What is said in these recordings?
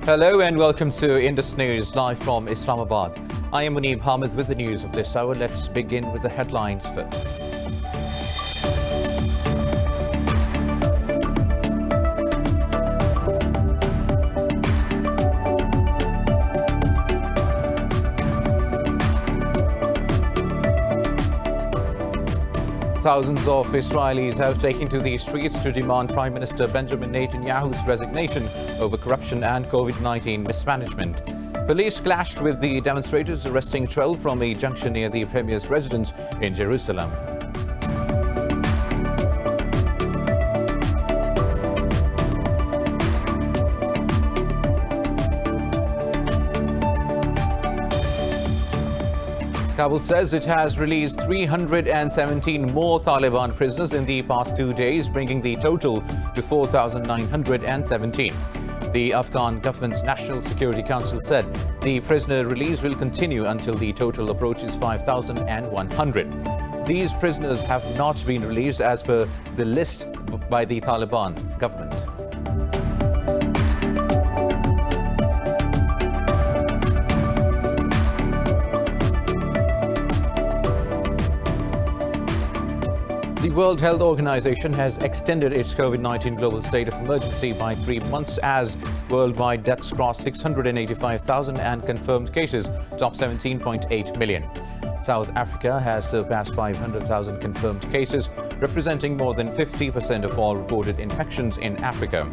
Hello and welcome to Indus News live from Islamabad. I am Muneeb Hamid with the news of this hour. Let's begin with the headlines first. Thousands of Israelis have taken to the streets to demand Prime Minister Benjamin Netanyahu's resignation over corruption and COVID-19 mismanagement. Police clashed with the demonstrators, arresting 12 from a junction near the Premier's residence in Jerusalem. Kabul says it has released 317 more Taliban prisoners in the past 2 days, bringing the total to 4,917. The Afghan government's National Security Council said the prisoner release will continue until the total approaches 5,100. These prisoners have not been released as per the list by the Taliban government. The World Health Organization has extended its COVID-19 global state of emergency by 3 months as worldwide deaths cross 685,000 and confirmed cases top 17.8 million. South Africa has surpassed 500,000 confirmed cases, representing more than 50% of all reported infections in Africa.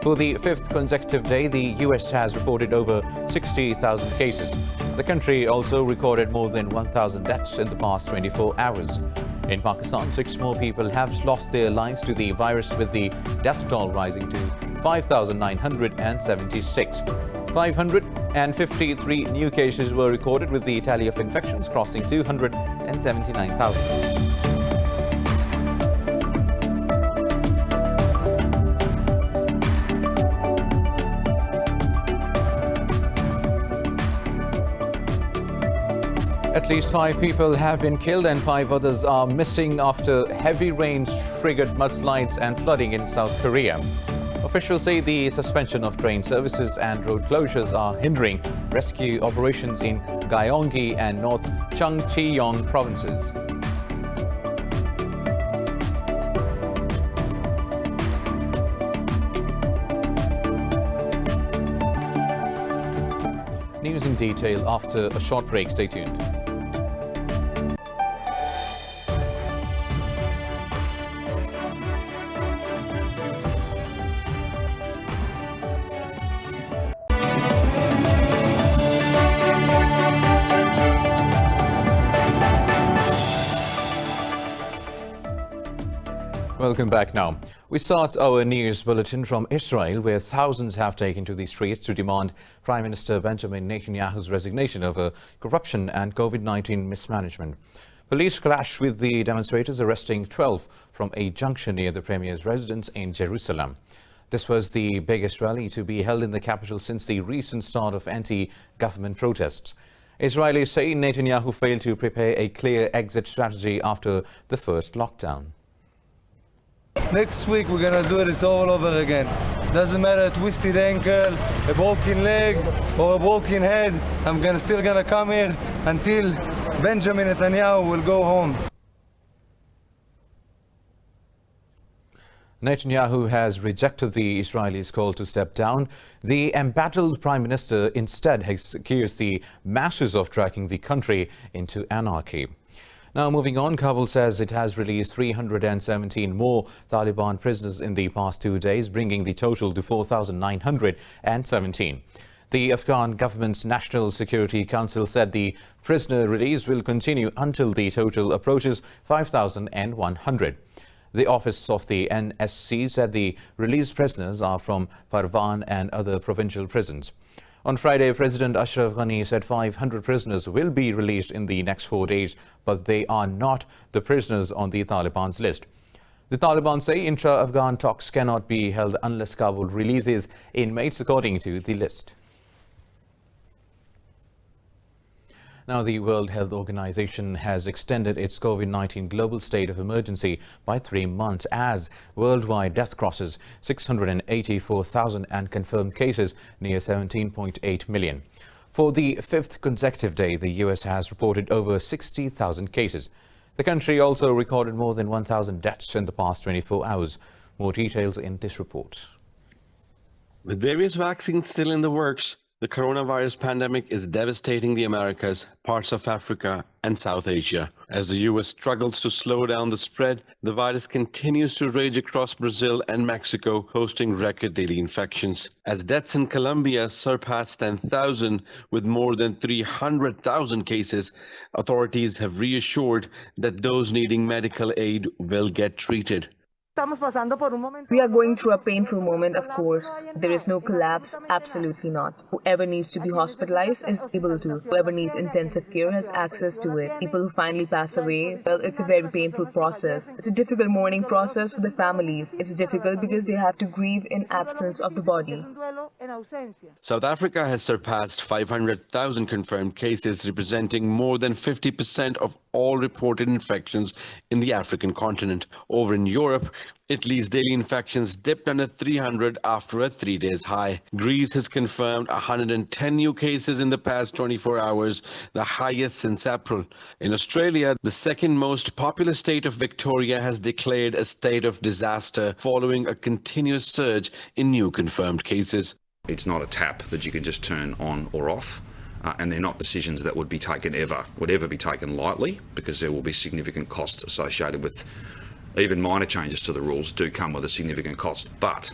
For the fifth consecutive day, the US has reported over 60,000 cases. The country also recorded more than 1,000 deaths in the past 24 hours. In Pakistan, 6 more people have lost their lives to the virus, with the death toll rising to 5,976. 553 new cases were recorded, with the tally of infections crossing 279,000. At least 5 people have been killed and 5 others are missing after heavy rains triggered mudslides and flooding in South Korea. Officials say the suspension of train services and road closures are hindering rescue operations in Gyeonggi and North Chungcheong provinces. News in detail after a short break. Stay tuned. Welcome back now. We start our news bulletin from Israel, where thousands have taken to the streets to demand Prime Minister Benjamin Netanyahu's resignation over corruption and COVID-19 mismanagement. Police clashed with the demonstrators, arresting 12 from a junction near the Premier's residence in Jerusalem. This was the biggest rally to be held in the capital since the recent start of anti-government protests. Israelis say Netanyahu failed to prepare a clear exit strategy after the first lockdown. Next week we're gonna do this all over again. Doesn't matter, a twisted ankle, a broken leg, or a broken head. I'm still gonna come here until Benjamin Netanyahu will go home. Netanyahu has rejected the Israelis' call to step down. The embattled prime minister instead has accused the masses of dragging the country into anarchy. Now, moving on, Kabul says it has released 317 more Taliban prisoners in the past 2 days, bringing the total to 4,917. The Afghan government's National Security Council said the prisoner release will continue until the total approaches 5,100. The office of the NSC said the released prisoners are from Parvan and other provincial prisons. On Friday, President Ashraf Ghani said 500 prisoners will be released in the next 4 days, but they are not the prisoners on the Taliban's list. The Taliban say intra-Afghan talks cannot be held unless Kabul releases inmates according to the list. Now, the World Health Organization has extended its COVID-19 global state of emergency by 3 months as worldwide death crosses 684,000 and confirmed cases near 17.8 million. For the fifth consecutive day, the US has reported over 60,000 cases. The country also recorded more than 1,000 deaths in the past 24 hours. More details in this report. With various vaccines still in the works, the coronavirus pandemic is devastating the Americas, parts of Africa, and South Asia. As the US struggles to slow down the spread, the virus continues to rage across Brazil and Mexico, posting record daily infections. As deaths in Colombia surpassed 10,000 with more than 300,000 cases, authorities have reassured that those needing medical aid will get treated. We are going through a painful moment, of course. There is no collapse, absolutely not. Whoever needs to be hospitalized is able to. Whoever needs intensive care has access to it. People who finally pass away, well, it's a very painful process. It's a difficult mourning process for the families. It's difficult because they have to grieve in absence of the body. South Africa has surpassed 500,000 confirmed cases, representing more than 50% of all reported infections in the African continent. Over in Europe, Italy's daily infections dipped under 300 after a 3 days high. Greece has confirmed 110 new cases in the past 24 hours, the highest since April. In Australia, the second most populous state of Victoria has declared a state of disaster following a continuous surge in new confirmed cases. It's not a tap that you can just turn on or off. And they're not decisions that would ever be taken lightly, because there will be significant costs associated with even minor changes to the rules do come with a significant cost. But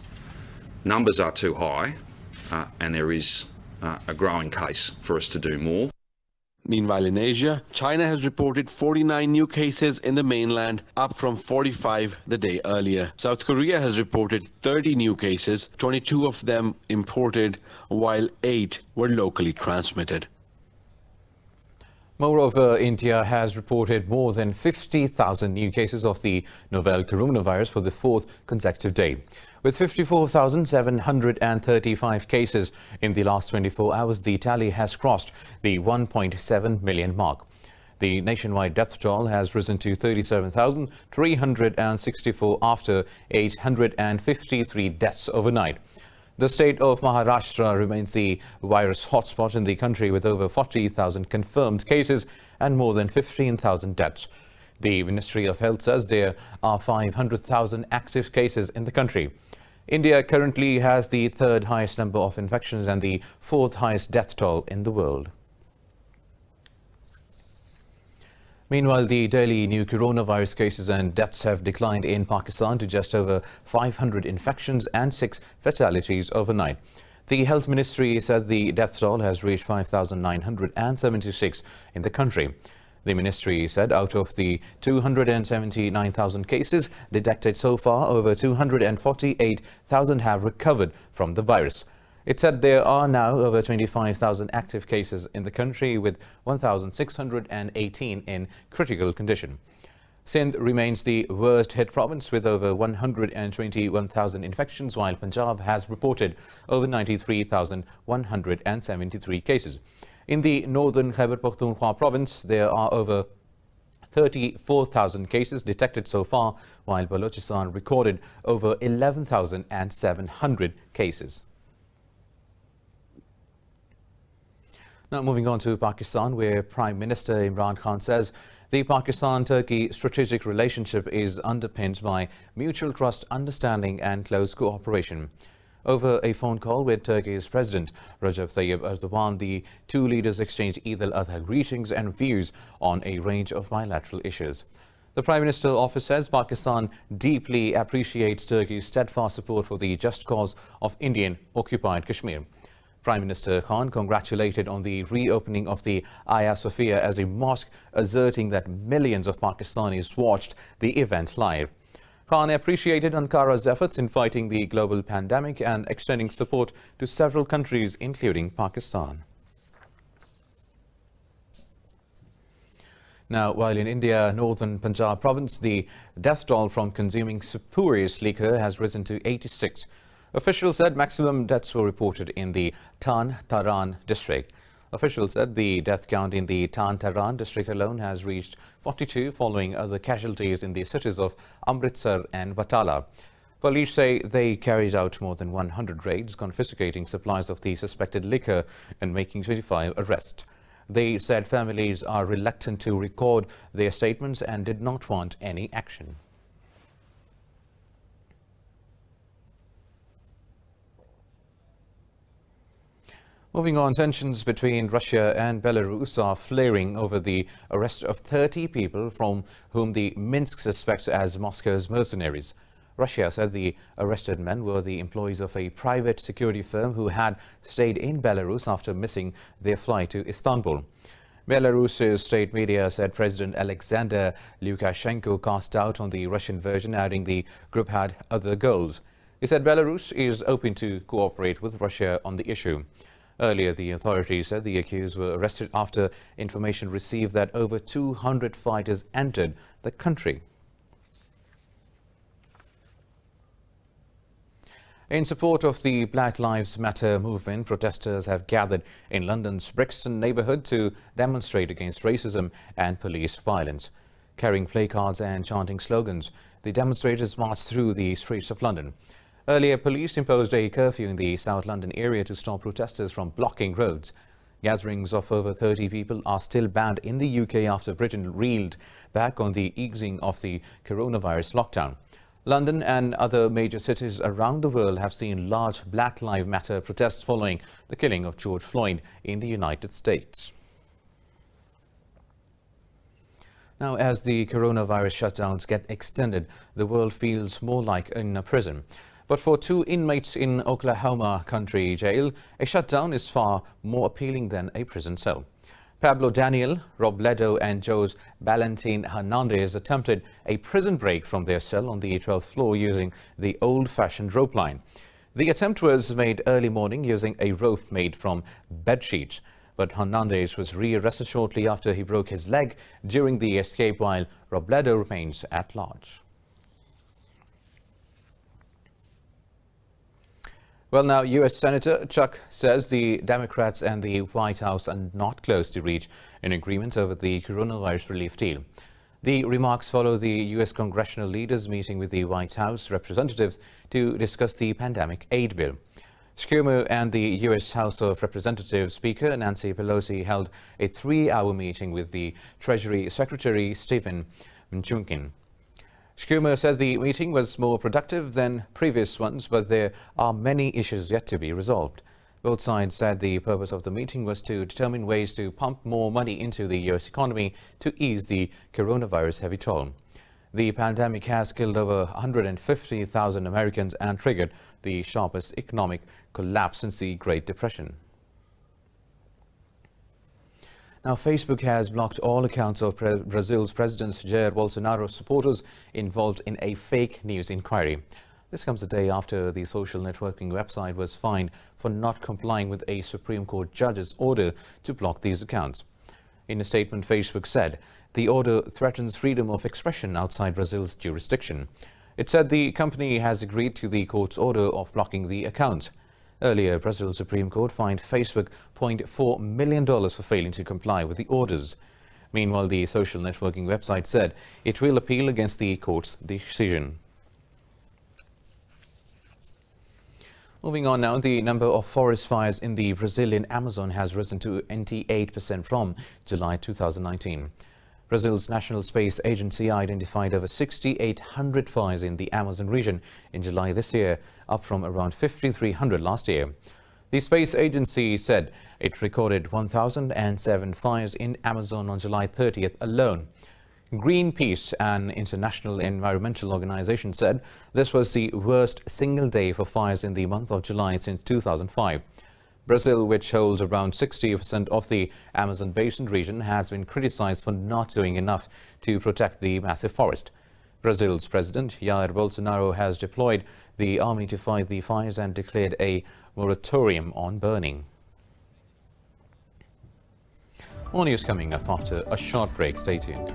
numbers are too high, and there is a growing case for us to do more. Meanwhile, in Asia, China has reported 49 new cases in the mainland, up from 45 the day earlier. South Korea has reported 30 new cases, 22 of them imported, while 8 were locally transmitted. Moreover, India has reported more than 50,000 new cases of the novel coronavirus for the fourth consecutive day. With 54,735 cases in the last 24 hours, the tally has crossed the 1.7 million mark. The nationwide death toll has risen to 37,364 after 853 deaths overnight. The state of Maharashtra remains the virus hotspot in the country, with over 40,000 confirmed cases and more than 15,000 deaths. The Ministry of Health says there are 500,000 active cases in the country. India currently has the third highest number of infections and the fourth highest death toll in the world. Meanwhile, the daily new coronavirus cases and deaths have declined in Pakistan to just over 500 infections and 6 fatalities overnight. The Health Ministry said the death toll has reached 5,976 in the country. The ministry said out of the 279,000 cases detected so far, over 248,000 have recovered from the virus. It said there are now over 25,000 active cases in the country, with 1,618 in critical condition. Sindh remains the worst hit province with over 121,000 infections, while Punjab has reported over 93,173 cases. In the northern Khyber Pakhtunkhwa province, there are over 34,000 cases detected so far, while Balochistan recorded over 11,700 cases. Now moving on to Pakistan, where Prime Minister Imran Khan says the Pakistan-Turkey strategic relationship is underpinned by mutual trust, understanding and close cooperation. Over a phone call with Turkey's President Recep Tayyip Erdogan, the two leaders exchanged Eid al-Adha greetings and views on a range of bilateral issues. The Prime Minister's office says Pakistan deeply appreciates Turkey's steadfast support for the just cause of Indian-occupied Kashmir. Prime Minister Khan congratulated on the reopening of the Hagia Sophia as a mosque, asserting that millions of Pakistanis watched the event live. Khan appreciated Ankara's efforts in fighting the global pandemic and extending support to several countries, including Pakistan. Now, while in India, northern Punjab province, the death toll from consuming spurious liquor has risen to 86. Officials said maximum deaths were reported in the Tarn Taran district. Officials said the death count in the Tarn district alone has reached 42 following other casualties in the cities of Amritsar and Batala. Police say they carried out more than 100 raids, confiscating supplies of the suspected liquor and making 25 arrests. They said families are reluctant to record their statements and did not want any action. Moving on, tensions between Russia and Belarus are flaring over the arrest of 30 people from whom the Minsk suspects as Moscow's mercenaries. Russia said the arrested men were the employees of a private security firm who had stayed in Belarus after missing their flight to Istanbul. Belarus's state media said President Alexander Lukashenko cast doubt on the Russian version, adding the group had other goals. He said Belarus is open to cooperate with Russia on the issue. Earlier, the authorities said the accused were arrested after information received that over 200 fighters entered the country. In support of the Black Lives Matter movement, protesters have gathered in London's Brixton neighbourhood to demonstrate against racism and police violence. Carrying placards and chanting slogans, the demonstrators marched through the streets of London. Earlier, police imposed a curfew in the South London area to stop protesters from blocking roads. Gatherings of over 30 people are still banned in the UK after Britain reeled back on the easing of the coronavirus lockdown. London and other major cities around the world have seen large Black Lives Matter protests following the killing of George Floyd in the United States. Now, as the coronavirus shutdowns get extended, the world feels more like in a prison. But for two inmates in Oklahoma Country Jail, a shutdown is far more appealing than a prison cell. Pablo Daniel, Robledo and Jose Valentin Hernandez attempted a prison break from their cell on the 12th floor using the old-fashioned rope line. The attempt was made early morning using a rope made from bed sheets. But Hernandez was rearrested shortly after he broke his leg during the escape, while Robledo remains at large. Well, now, U.S. Senator Chuck says the Democrats and the White House are not close to reach an agreement over the coronavirus relief deal. The remarks follow the U.S. congressional leaders meeting with the White House representatives to discuss the pandemic aid bill. SCUMO and the U.S. House of Representatives Speaker Nancy Pelosi held a 3-hour meeting with the Treasury Secretary Stephen Mnuchin. SCUMO said the meeting was more productive than previous ones, but there are many issues yet to be resolved. Both sides said the purpose of the meeting was to determine ways to pump more money into the U.S. economy to ease the coronavirus heavy toll. The pandemic has killed over 150,000 Americans and triggered the sharpest economic collapse since the Great Depression. Now, Facebook has blocked all accounts of Brazil's President Jair Bolsonaro's supporters involved in a fake news inquiry. This comes a day after the social networking website was fined for not complying with a Supreme Court judge's order to block these accounts. In a statement, Facebook said the order threatens freedom of expression outside Brazil's jurisdiction. It said the company has agreed to the court's order of blocking the accounts. Earlier, Brazil's Supreme Court fined Facebook $0.4 million for failing to comply with the orders. Meanwhile, the social networking website said it will appeal against the court's decision. Moving on now, the number of forest fires in the Brazilian Amazon has risen to 98% from July 2019. Brazil's National Space Agency identified over 6,800 fires in the Amazon region in July this year, up from around 5,300 last year. The Space Agency said it recorded 1,007 fires in Amazon on July 30th alone. Greenpeace, an international environmental organization, said this was the worst single day for fires in the month of July since 2005. Brazil, which holds around 60% of the Amazon basin region, has been criticized for not doing enough to protect the massive forest. Brazil's President Jair Bolsonaro has deployed the army to fight the fires and declared a moratorium on burning. More news coming up after a short break. Stay tuned.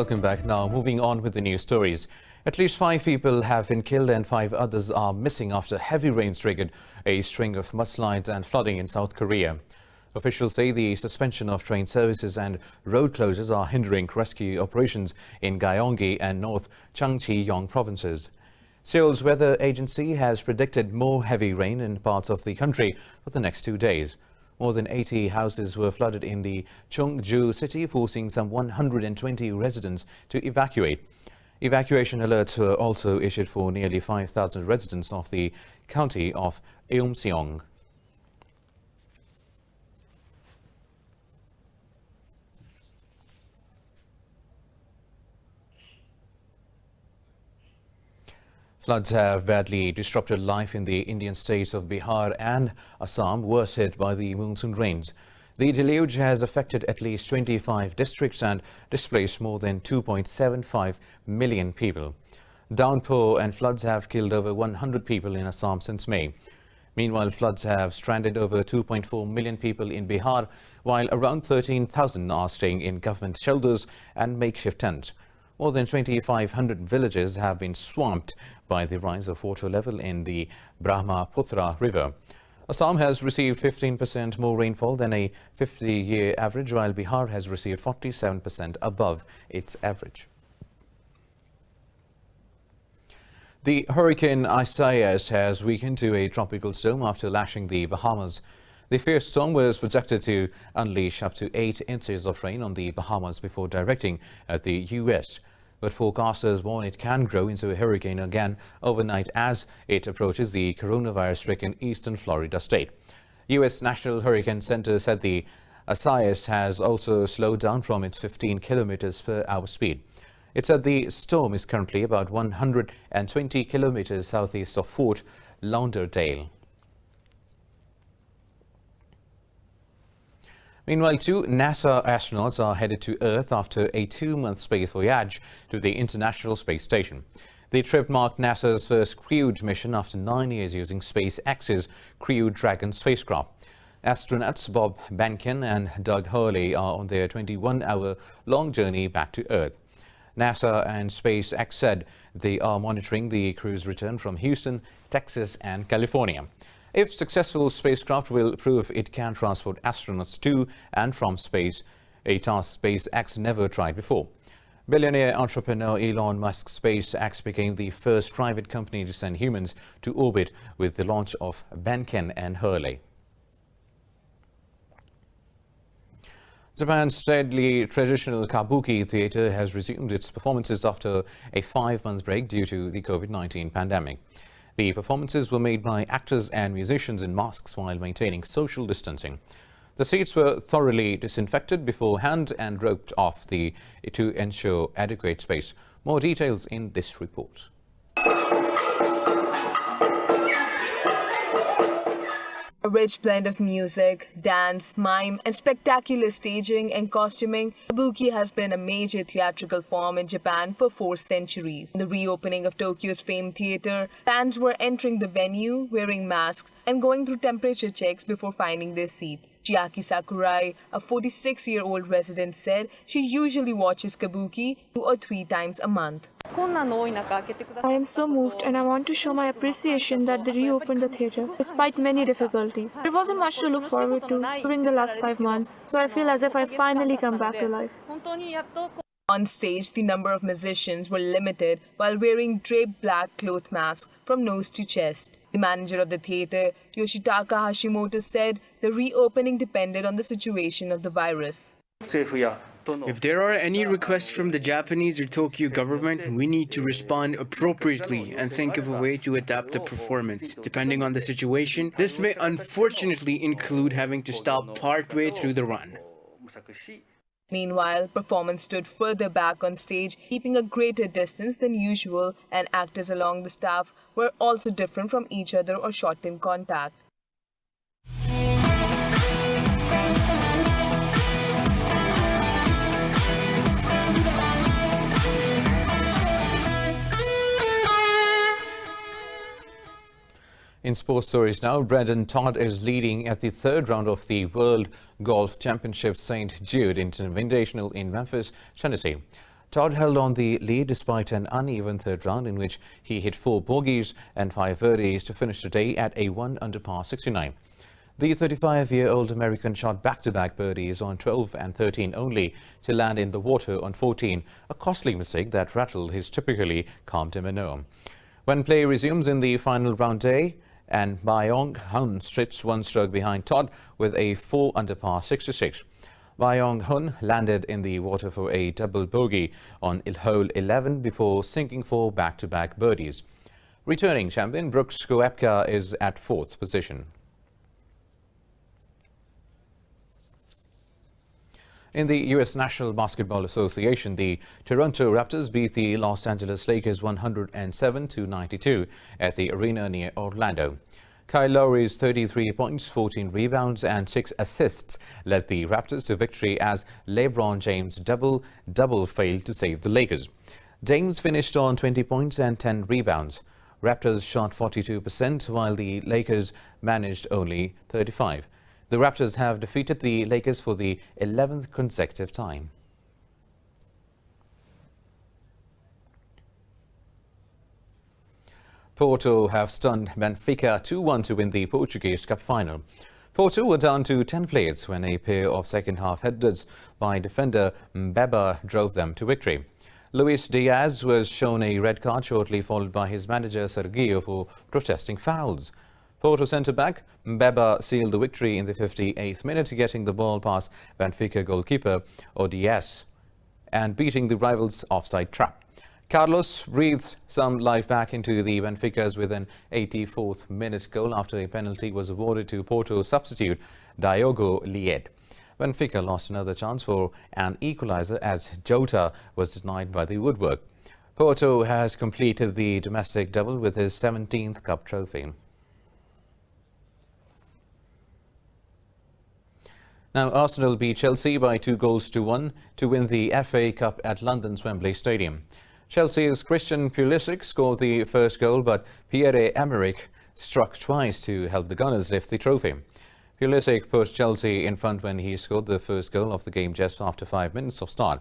Welcome back. Now, moving on with the news stories. At least 5 people have been killed and 5 others are missing after heavy rains triggered a string of mudslides and flooding in South Korea. Officials say the suspension of train services and road closures are hindering rescue operations in Gyeonggi and North Changcheong provinces. Seoul's weather agency has predicted more heavy rain in parts of the country for the next 2 days. More than 80 houses were flooded in the Cheongju city, forcing some 120 residents to evacuate. Evacuation alerts were also issued for nearly 5,000 residents of the county of Eumseong. Floods have badly disrupted life in the Indian states of Bihar and Assam, worst hit by the monsoon rains. The deluge has affected at least 25 districts and displaced more than 2.75 million people. Downpour and floods have killed over 100 people in Assam since May. Meanwhile, floods have stranded over 2.4 million people in Bihar, while around 13,000 are staying in government shelters and makeshift tents. More than 2,500 villages have been swamped by the rise of water level in the Brahmaputra River. Assam has received 15% more rainfall than a 50-year average, while Bihar has received 47% above its average. The hurricane Isaias has weakened to a tropical storm after lashing the Bahamas. The fierce storm was projected to unleash up to 8 inches of rain on the Bahamas before directing at the U.S. But forecasters warn it can grow into a hurricane again overnight as it approaches the coronavirus-stricken eastern Florida state. U.S. National Hurricane Center said the Isaias has also slowed down from its 15 kilometers per hour speed. It said the storm is currently about 120 kilometers southeast of Fort Lauderdale. Meanwhile, 2 NASA astronauts are headed to Earth after a 2-month space voyage to the International Space Station. The trip marked NASA's first crewed mission after 9 years using SpaceX's Crew Dragon spacecraft. Astronauts Bob Behnken and Doug Hurley are on their 21-hour-long journey back to Earth. NASA and SpaceX said they are monitoring the crew's return from Houston, Texas and California. If successful, spacecraft will prove it can transport astronauts to and from space, a task SpaceX never tried before. Billionaire entrepreneur Elon Musk's SpaceX became the first private company to send humans to orbit with the launch of Behnken and Hurley. Japan's deadly traditional Kabuki theatre has resumed its performances after a 5-month break due to the COVID-19 pandemic. The performances were made by actors and musicians in masks while maintaining social distancing. The seats were thoroughly disinfected beforehand and roped off to ensure adequate space. More details in this report. A rich blend of music, dance, mime, and spectacular staging and costuming, Kabuki has been a major theatrical form in Japan for 4 centuries. In the reopening of Tokyo's famed theater, fans were entering the venue, wearing masks, and going through temperature checks before finding their seats. Chiaki Sakurai, a 46-year-old resident, said she usually watches Kabuki 2 or 3 times a month. I am so moved and I want to show my appreciation that they reopened the theatre despite many difficulties. There wasn't much to look forward to during the last 5 months, so I feel as if I finally come back to life. On stage, the number of musicians were limited while wearing draped black cloth masks from nose to chest. The manager of the theatre, Yoshitaka Hashimoto, said the reopening depended on the situation of the virus. If there are any requests from the Japanese or Tokyo government, we need to respond appropriately and think of a way to adapt the performance. Depending on the situation, this may unfortunately include having to stop partway through the run. Meanwhile, performers stood further back on stage, keeping a greater distance than usual, and actors along the staff were also different from each other or shortened contact. In sports stories now, Brendan Todd is leading at the 3rd round of the World Golf Championship St. Jude Invitational in Memphis, Tennessee. Todd held on the lead despite an uneven third round in which he hit 4 bogeys and 5 birdies to finish the day at a 1 under par 69. The 35-year-old American shot back-to-back birdies on 12 and 13 only to land in the water on 14, a costly mistake that rattled his typically calm demeanor. When play resumes in the final round day, and Byong Hun sits 1 stroke behind Todd with a 4 under par 66. Byong Hun landed in the water for a double bogey on hole 11 before sinking for back-to-back birdies. Returning champion Brooks Koepka is at 4th position. In the U.S. National Basketball Association, the Toronto Raptors beat the Los Angeles Lakers 107-92 at the arena near Orlando. Kyle Lowry's 33 points, 14 rebounds and 6 assists led the Raptors to victory as LeBron James' double-double failed to save the Lakers. James finished on 20 points and 10 rebounds. Raptors shot 42% while the Lakers managed only 35%. The Raptors have defeated the Lakers for the 11th consecutive time. Porto have stunned Benfica 2-1 to win the Portuguese Cup final. Porto were down to 10 players when a pair of second-half headers by defender Mbeba drove them to victory. Luis Diaz was shown a red card shortly followed by his manager Sergio for protesting fouls. Porto centre-back Mbeba sealed the victory in the 58th minute, getting the ball past Benfica goalkeeper Odias and beating the rivals' offside trap. Carlos breathed some life back into the Benficas with an 84th minute goal after a penalty was awarded to Porto substitute Diogo Lied. Benfica lost another chance for an equaliser as Jota was denied by the woodwork. Porto has completed the domestic double with his 17th cup trophy. Now, Arsenal beat Chelsea by 2-1 to win the FA Cup at London's Wembley Stadium. Chelsea's Christian Pulisic scored the first goal, but Pierre-Emerick struck twice to help the Gunners lift the trophy. Pulisic put Chelsea in front when he scored the first goal of the game just after 5 minutes of start.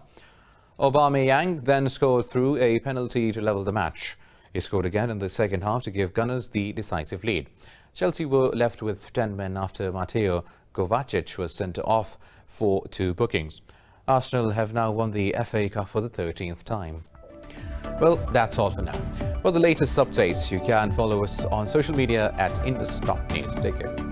Aubameyang then scored through a penalty to level the match. He scored again in the second half to give Gunners the decisive lead. Chelsea were left with 10 men after Mateo Kovacic was sent off for 2 bookings. Arsenal have now won the FA Cup for the 13th time. Well, that's all for now. For the latest updates, you can follow us on social media at Indus News. Take care.